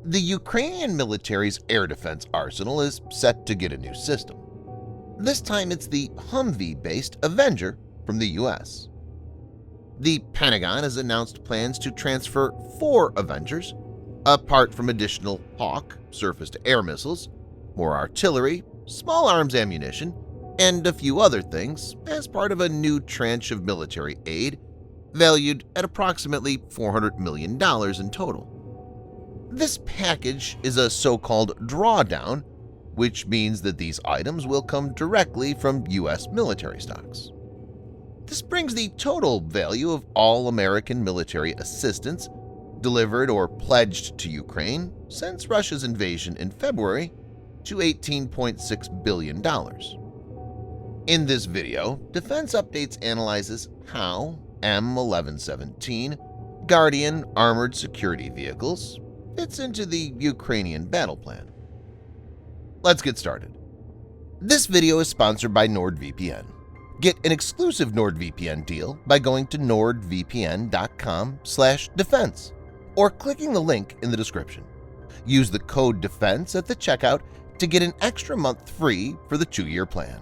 The Ukrainian military's air defense arsenal is set to get a new system. This time it's the Humvee-based Avenger from the US. The Pentagon has announced plans to transfer 4 Avengers, apart from additional Hawk surface-to-air missiles, more artillery, small arms ammunition, and a few other things as part of a new tranche of military aid valued at approximately $400 million in total. This package is a so-called drawdown, which means that these items will come directly from U.S. military stocks. This brings the total value of all American military assistance delivered or pledged to Ukraine since Russia's invasion in February to $18.6 billion. In this video, Defense Updates analyzes how M1117 Guardian armored security vehicles fits into the Ukrainian battle plan. Let's get started. This video is sponsored by NordVPN. Get an exclusive NordVPN deal by going to nordvpn.com/defense or clicking the link in the description. Use the code DEFENSE at the checkout to get an extra month free for the 2-year plan.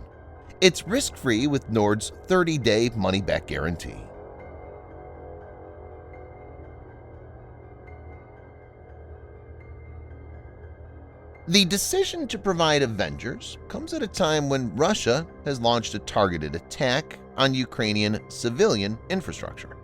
It's risk-free with Nord's 30-day money-back guarantee. The decision to provide Avengers comes at a time when Russia has launched a targeted attack on Ukrainian civilian infrastructure.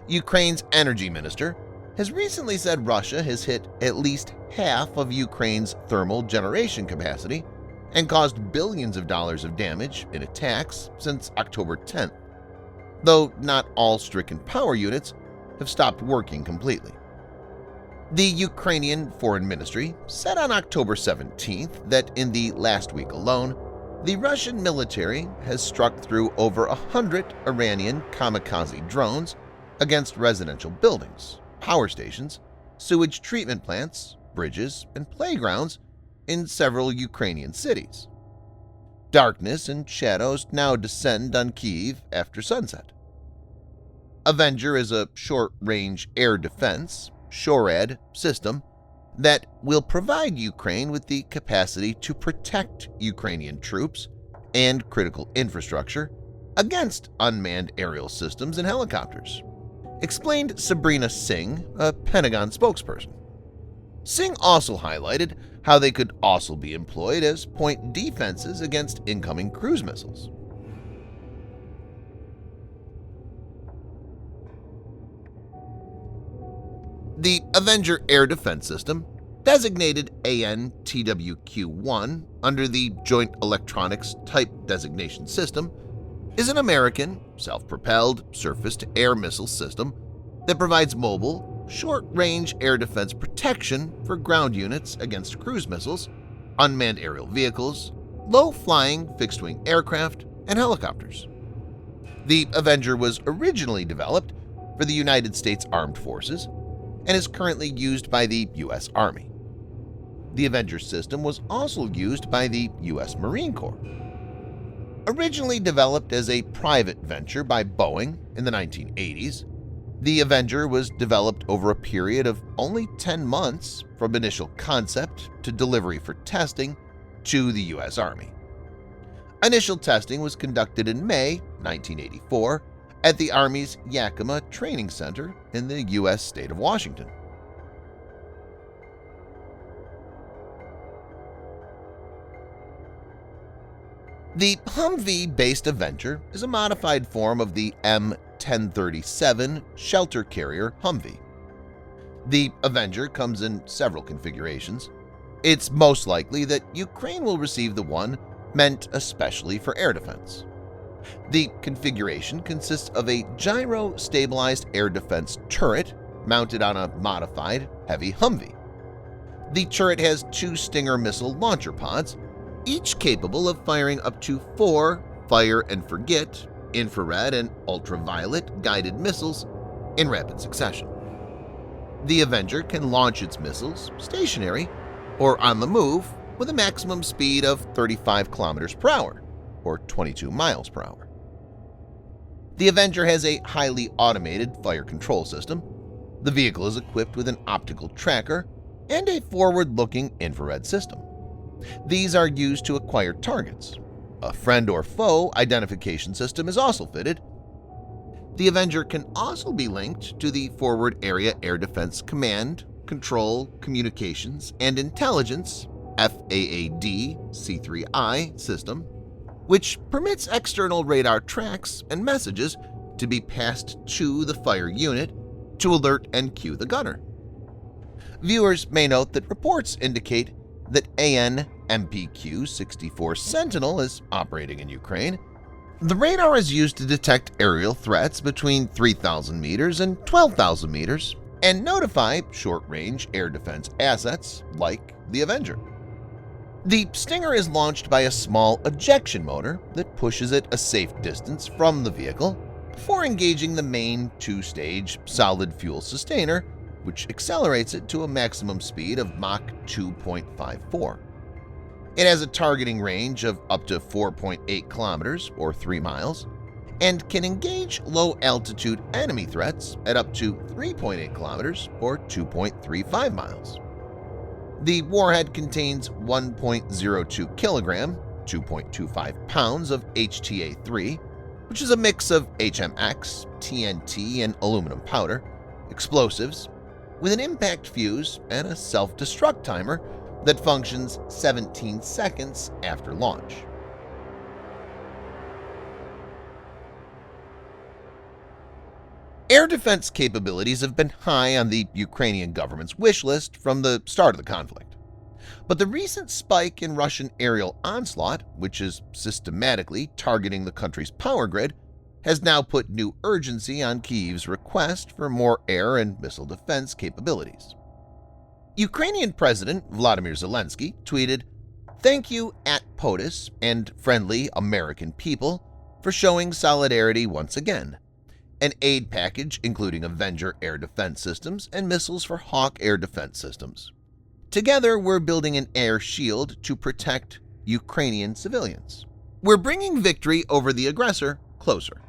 Ukraine's energy minister has recently said Russia has hit at least half of Ukraine's thermal generation capacity and caused billions of dollars of damage in attacks since October 10th, though not all stricken power units have stopped working completely. The Ukrainian Foreign Ministry said on October 17th that in the last week alone, the Russian military has struck through over 100 Iranian kamikaze drones against residential buildings, power stations, sewage treatment plants, bridges, and playgrounds in several Ukrainian cities. Darkness and shadows now descend on Kyiv after sunset. Avenger is a short-range air defense SHORAD system that will provide Ukraine with the capacity to protect Ukrainian troops and critical infrastructure against unmanned aerial systems and helicopters, explained Sabrina Singh, a Pentagon spokesperson. Singh also highlighted how they could also be employed as point defenses against incoming cruise missiles. The Avenger Air Defense System, designated ANTWQ-1 under the Joint Electronics Type Designation System, is an American, self-propelled surface-to-air missile system that provides mobile, short-range air defense protection for ground units against cruise missiles, unmanned aerial vehicles, low-flying fixed-wing aircraft, and helicopters. The Avenger was originally developed for the United States Armed Forces and is currently used by the U.S. Army. The Avenger system was also used by the U.S. Marine Corps. Originally developed as a private venture by Boeing in the 1980s, the Avenger was developed over a period of only 10 months from initial concept to delivery for testing to the U.S. Army. Initial testing was conducted in May 1984 at the Army's Yakima Training Center in the U.S. state of Washington. The Humvee-based Avenger is a modified form of the M1037 shelter carrier Humvee. The Avenger comes in several configurations. It's most likely that Ukraine will receive the one meant especially for air defense. The configuration consists of a gyro-stabilized air defense turret mounted on a modified heavy Humvee. The turret has 2 Stinger missile launcher pods, each capable of firing up to 4 fire-and-forget infrared and ultraviolet guided missiles in rapid succession. The Avenger can launch its missiles stationary or on the move with a maximum speed of 35 km per hour or 22 miles per hour. The Avenger has a highly automated fire control system. The vehicle is equipped with an optical tracker, and a forward-looking infrared system. These are used to acquire targets. A friend or foe identification system is also fitted. The Avenger can also be linked to the Forward Area Air Defense Command, Control, Communications, and Intelligence FAAD-C3I system, which permits external radar tracks and messages to be passed to the fire unit to alert and cue the gunner. Viewers may note that reports indicate that AN-MPQ-64 Sentinel is operating in Ukraine. The radar is used to detect aerial threats between 3,000 meters and 12,000 meters and notify short-range air defense assets like the Avenger. The Stinger is launched by a small ejection motor that pushes it a safe distance from the vehicle before engaging the main two-stage solid fuel sustainer, which accelerates it to a maximum speed of Mach 2.54. It has a targeting range of up to 4.8 kilometers or 3 miles and can engage low-altitude enemy threats at up to 3.8 kilometers or 2.35 miles. The warhead contains 1.02 kilogram, 2.25 pounds of HTA-3, which is a mix of HMX, TNT, and aluminum powder, explosives, with an impact fuse and a self-destruct timer that functions 17 seconds after launch. Air defense capabilities have been high on the Ukrainian government's wish list from the start of the conflict. But the recent spike in Russian aerial onslaught, which is systematically targeting the country's power grid, has now put new urgency on Kyiv's request for more air and missile defense capabilities. Ukrainian President Vladimir Zelensky tweeted, "Thank you at POTUS and friendly American people for showing solidarity once again. An aid package including Avenger air defense systems and missiles for Hawk air defense systems. Together, we're building an air shield to protect Ukrainian civilians. We're bringing victory over the aggressor closer."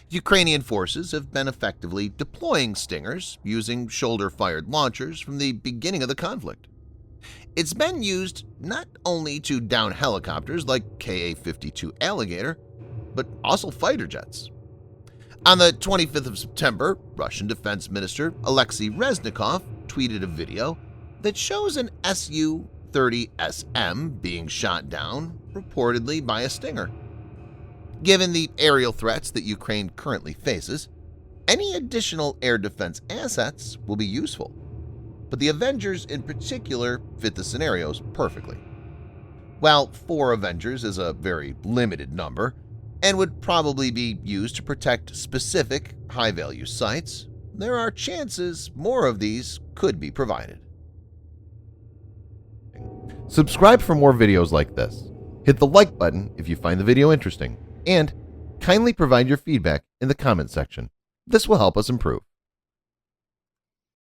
Ukrainian forces have been effectively deploying Stingers using shoulder-fired launchers from the beginning of the conflict. It's been used not only to down helicopters like Ka-52 Alligator, but also fighter jets. On the 25th of September, Russian Defense Minister Alexei Reznikov tweeted a video that shows an Su-30SM being shot down, reportedly by a Stinger. Given the aerial threats that Ukraine currently faces, any additional air defense assets will be useful, but the Avengers in particular fit the scenarios perfectly. While 4 Avengers is a very limited number and would probably be used to protect specific high-value sites, there are chances more of these could be provided. Subscribe for more videos like this. Hit the like button if you find the video interesting, and kindly provide your feedback in the comment section. This will help us improve.